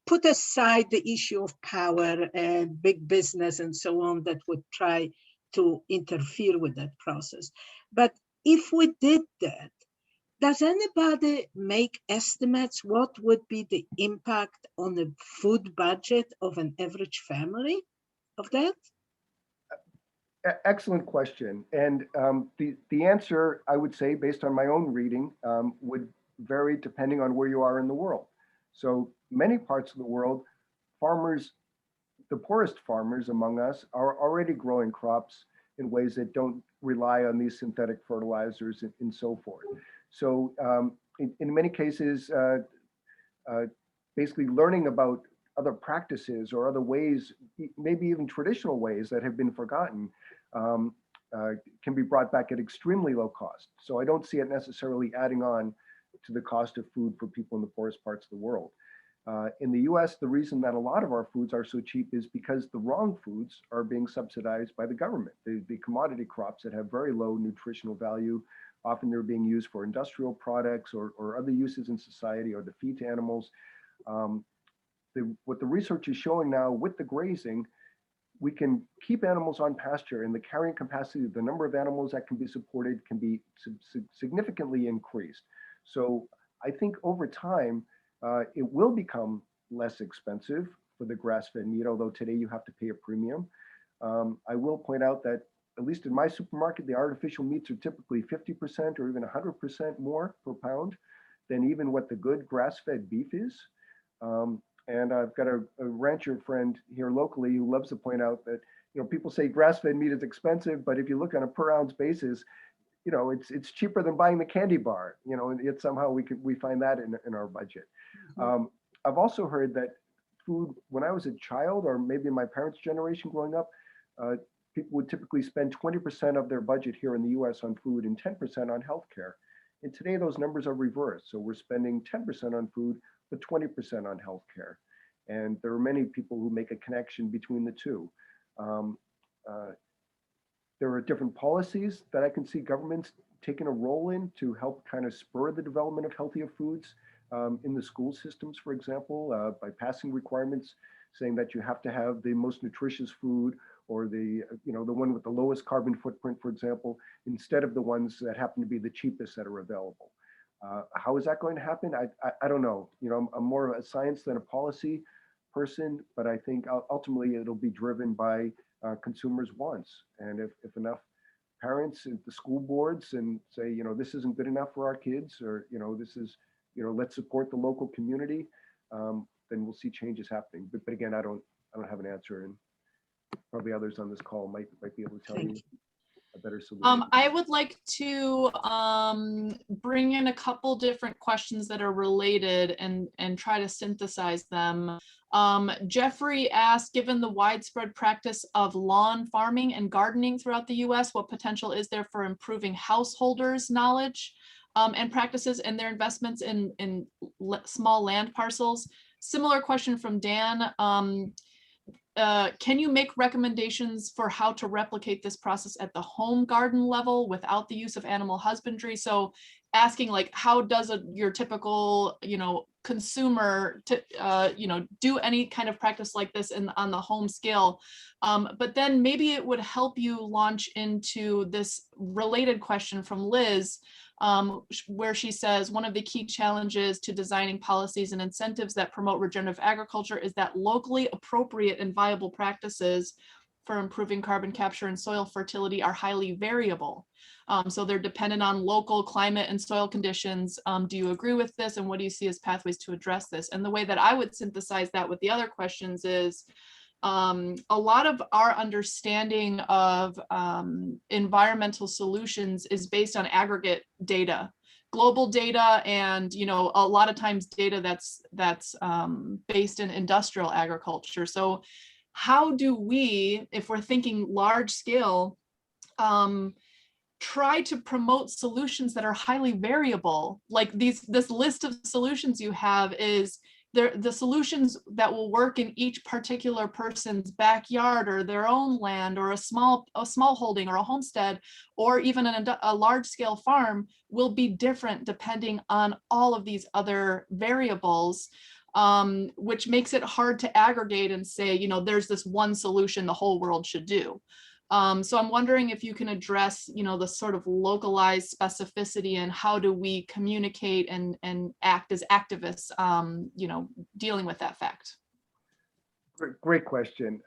put aside the issue of power and big business and so on that would try to interfere with that process. But if we did that, does anybody make estimates what would be the impact on the food budget of an average family of that? Excellent question. And the answer, I would say, based on my own reading, would vary depending on where you are in the world. So many parts of the world, farmers, the poorest farmers among us, are already growing crops in ways that don't rely on these synthetic fertilizers and so forth. So in many cases, basically learning about other practices or other ways, maybe even traditional ways that have been forgotten, um, can be brought back at extremely low cost. So I don't see it necessarily adding on to the cost of food for people in the poorest parts of the world. In the US, the reason that a lot of our foods are so cheap is because the wrong foods are being subsidized by the government. The commodity crops that have very low nutritional value, often they're being used for industrial products or other uses in society, or the feed to animals. What the research is showing now with the grazing, we can keep animals on pasture, and the carrying capacity, the number of animals that can be supported, can be significantly increased. So I think over time, it will become less expensive for the grass-fed meat, although today you have to pay a premium. I will point out that, at least in my supermarket, the artificial meats are typically 50% or even 100% more per pound than even what the good grass-fed beef is. And I've got a rancher friend here locally who loves to point out that, people say grass-fed meat is expensive, but if you look on a per ounce basis, it's cheaper than buying the candy bar, and yet somehow we find that in our budget. I've also heard that food, when I was a child, or maybe in my parents' generation growing up, people would typically spend 20% of their budget here in the US on food and 10% on healthcare. And today those numbers are reversed. So we're spending 10% on food, but 20% on healthcare. And there are many people who make a connection between the two. There are different policies that I can see governments taking a role in to help kind of spur the development of healthier foods in the school systems, for example, by passing requirements saying that you have to have the most nutritious food, or the one with the lowest carbon footprint, for example, instead of the ones that happen to be the cheapest that are available. How is that going to happen? I don't know. I'm more of a science than a policy person, but I think ultimately it'll be driven by consumers' wants. And if enough parents at the school boards and say, this isn't good enough for our kids, or this is, let's support the local community, then we'll see changes happening. But again, I don't have an answer, and probably others on this call might be able to tell you a better solution. I would like to bring in a couple different questions that are related and try to synthesize them. Jeffrey asked, given the widespread practice of lawn farming and gardening throughout the US, what potential is there for improving householders' knowledge and practices and their investments in small land parcels? Similar question from Dan. Can you make recommendations for how to replicate this process at the home garden level without the use of animal husbandry? So asking, like, how does your typical, consumer do any kind of practice like this on the home scale? But then maybe it would help you launch into this related question from Liz, where she says, one of the key challenges to designing policies and incentives that promote regenerative agriculture is that locally appropriate and viable practices for improving carbon capture and soil fertility are highly variable. So they're dependent on local climate and soil conditions. Do you agree with this? And what do you see as pathways to address this? And the way that I would synthesize that with the other questions is, a lot of our understanding of environmental solutions is based on aggregate data, global data, and a lot of times data that's based in industrial agriculture. So how do we, if we're thinking large scale, try to promote solutions that are highly variable? Like this list of solutions you have is the solutions that will work in each particular person's backyard or their own land, or a small holding or a homestead, or even a large scale farm, will be different depending on all of these other variables, which makes it hard to aggregate and say, there's this one solution the whole world should do. So I'm wondering if you can address, the sort of localized specificity and how do we communicate and act as activists, dealing with that fact. Great question.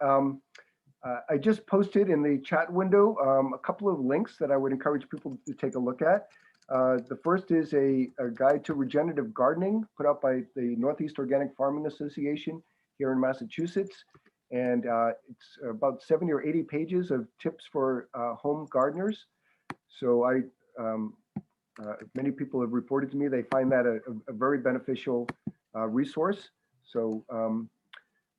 I just posted in the chat window a couple of links that I would encourage people to take a look at. The first is a guide to regenerative gardening put out by the Northeast Organic Farming Association here in Massachusetts. And it's about 70 or 80 pages of tips for home gardeners. So many people have reported to me they find that a very beneficial resource. So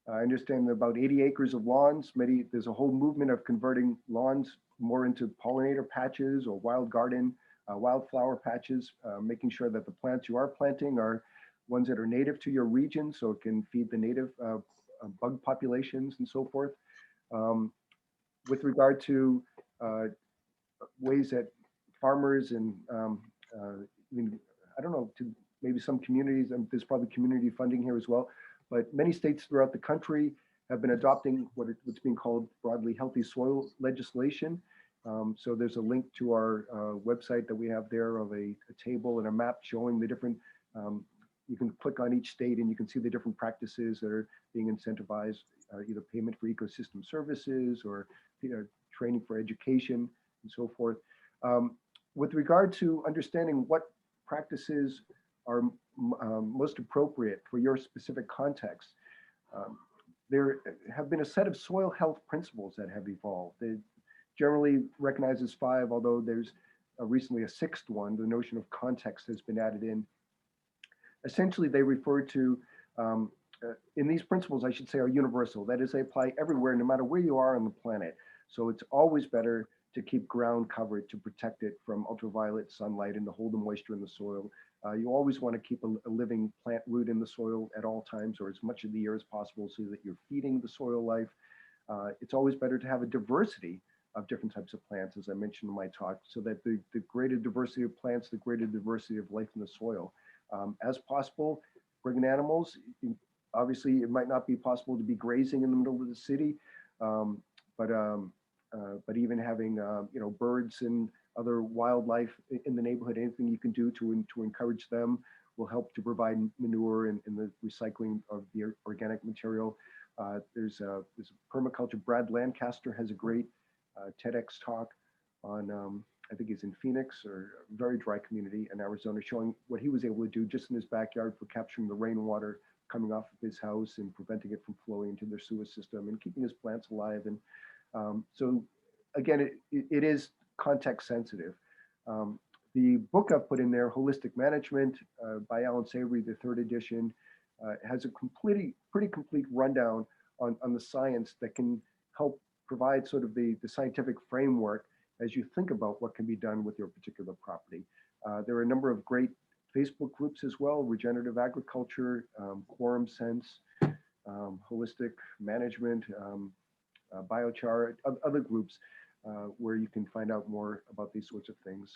I understand about 80 acres of lawns. There's a whole movement of converting lawns more into pollinator patches or wild garden, wildflower patches, making sure that the plants you are planting are ones that are native to your region, so it can feed the native bug populations and so forth. With regard to ways that farmers and I don't know, to maybe some communities, and there's probably community funding here as well, but many states throughout the country have been adopting what's being called broadly healthy soil legislation. So there's a link to our website that we have there of a table and a map showing the different, you can click on each state and you can see the different practices that are being incentivized, either payment for ecosystem services or training for education and so forth. With regard to understanding what practices are most appropriate for your specific context, there have been a set of soil health principles that have evolved. They generally recognized as 5, although there's recently a 6th one. The notion of context has been added in. Essentially, they refer to, in these principles, I should say, are universal. That is, they apply everywhere, no matter where you are on the planet. So it's always better to keep ground covered to protect it from ultraviolet sunlight and to hold the moisture in the soil. You always want to keep a living plant root in the soil at all times, or as much of the year as possible, so that you're feeding the soil life. It's always better to have a diversity of different types of plants, as I mentioned in my talk, so that the greater diversity of plants, the greater diversity of life in the soil. As possible, bring animals. Obviously, it might not be possible to be grazing in the middle of the city, but even having birds and other wildlife in the neighborhood, anything you can do to encourage them will help to provide manure and the recycling of the organic material. There's a permaculture. Brad Lancaster has a great TEDx talk on, I think he's in Phoenix, or a very dry community in Arizona, showing what he was able to do just in his backyard for capturing the rainwater coming off of his house and preventing it from flowing into their sewer system and keeping his plants alive. And so again, it is context sensitive. The book I've put in there, Holistic Management by Alan Savory, the 3rd edition, has a pretty complete rundown on the science that can help provide sort of the scientific framework as you think about what can be done with your particular property. There are a number of great Facebook groups as well: Regenerative Agriculture, Quorum Sense, Holistic Management, Biochar, other groups where you can find out more about these sorts of things.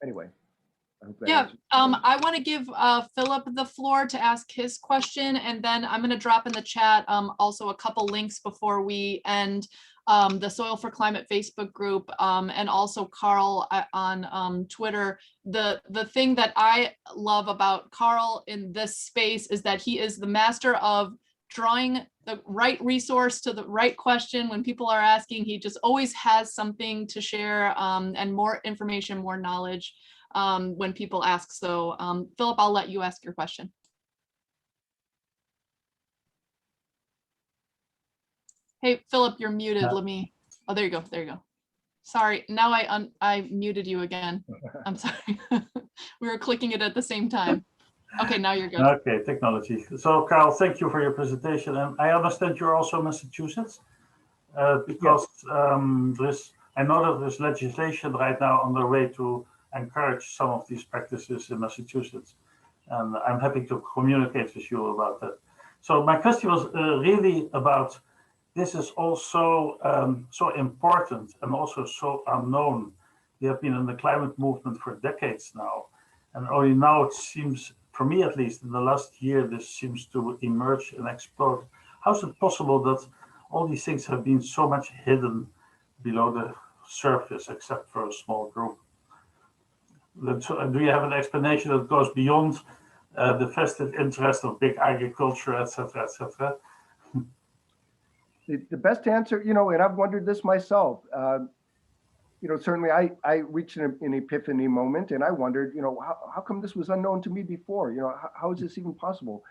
Anyway, I hope that answers. I want to give Philip the floor to ask his question, and then I'm going to drop in the chat also a couple links before we end, the Soil4Climate Facebook group, and also Karl on Twitter. The thing that I love about Karl in this space is that he is the master of drawing the right resource to the right question when people are asking. He just always has something to share, and more information, more knowledge when people ask. So Philip, I'll let you ask your question. Hey, Philip, you're muted. Let me, oh, there you go. There you go. Sorry, now I muted you again. I'm sorry. We were clicking it at the same time. Okay, now you're good. Okay, technology. So Karl, thank you for your presentation. And I understand you're also Massachusetts, because yes. I know that there's legislation right now on the way to encourage some of these practices in Massachusetts. And I'm happy to communicate with you about that. So my question was really about, this is also so important and also so unknown. We have been in the climate movement for decades now. And only now it seems, for me at least, in the last year, this seems to emerge and explode. How is it possible that all these things have been so much hidden below the surface, except for a small group? Do you have an explanation that goes beyond the vested interest of big agriculture, etc., etc.? The best answer, you know, and I've wondered this myself. You know, certainly I reached an epiphany moment, and I wondered, you know, how come this was unknown to me before? You know, how is this even possible?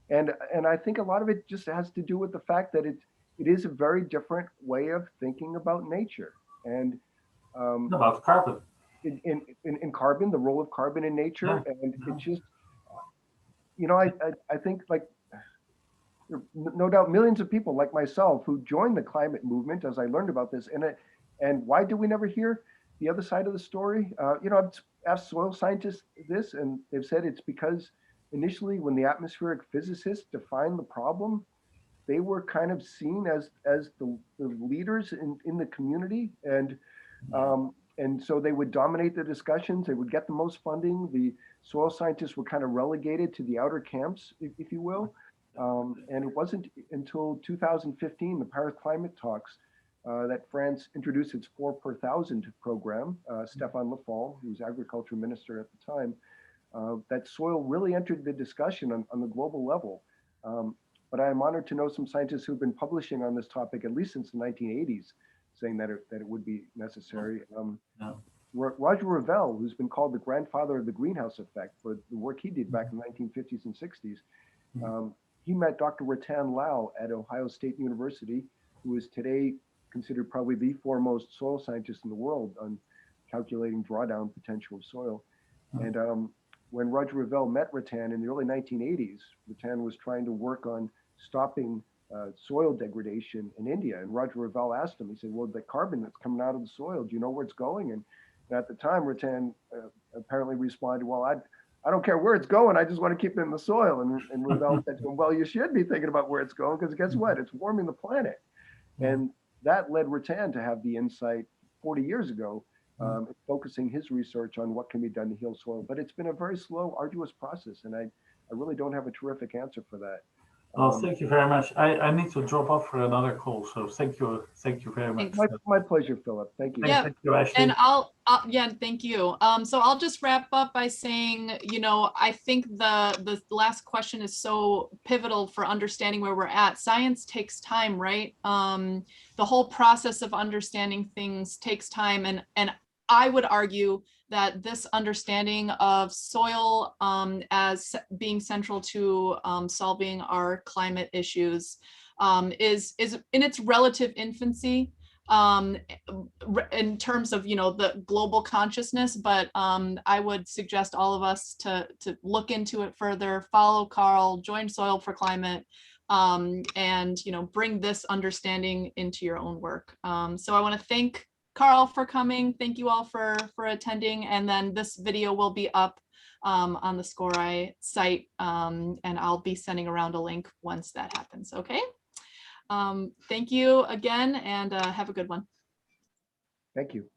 And I think a lot of it just has to do with the fact that it is a very different way of thinking about nature. And About carbon. in carbon, the role of carbon in nature, Yeah. and it just, you know, I think, like, no doubt millions of people like myself who joined the climate movement as I learned about this. And why do we never hear the other side of the story? You know, I've asked soil scientists this, and they've said it's because initially when the atmospheric physicists defined the problem, they were kind of seen as the leaders in the community. And so they would dominate the discussions. They would get the most funding. The soil scientists were kind of relegated to the outer camps, if you will. And it wasn't until 2015, the Paris climate talks, that France introduced its 4 per 1,000 program. Stéphane Le Foll, who was agriculture minister at the time, that soil really entered the discussion on the global level. But I am honored to know some scientists who've been publishing on this topic at least since the 1980s, saying that it would be necessary. Roger Revelle, who's been called the grandfather of the greenhouse effect for the work he did back in the 1950s and 60s, he met Dr. Rattan Lau at Ohio State University, who is today considered probably the foremost soil scientist in the world on calculating drawdown potential of soil. And when Roger Revelle met Rattan in the early 1980s, Rattan was trying to work on stopping soil degradation in India. And Roger Revelle asked him, he said, well, the carbon that's coming out of the soil, do you know where it's going? And at the time, Rattan apparently responded, well, I don't care where it's going. I just want to keep it in the soil. And Revelle said to him, well, you should be thinking about where it's going, because guess what? It's warming the planet. And that led Rattan to have the insight 40 years ago, focusing his research on what can be done to heal soil. But it's been a very slow, arduous process. And I really don't have a terrific answer for that. Well, thank you very much. I need to drop off for another call, so thank you very much. My pleasure, Philip. Thank you. Yeah, Thank you, Ashley. and yeah, thank you. So I'll just wrap up by saying, you know, I think the last question is so pivotal for understanding where we're at. Science takes time, right? The whole process of understanding things takes time, and I would argue that this understanding of soil as being central to solving our climate issues is in its relative infancy in terms of, you know, the global consciousness, but I would suggest all of us to look into it further, follow Karl, join Soil4Climate, and, you know, bring this understanding into your own work. So I want to thank Karl for coming. Thank you all for attending. And then this video will be up on the SCORI site, and I'll be sending around a link once that happens. Okay. Thank you again, and have a good one. Thank you.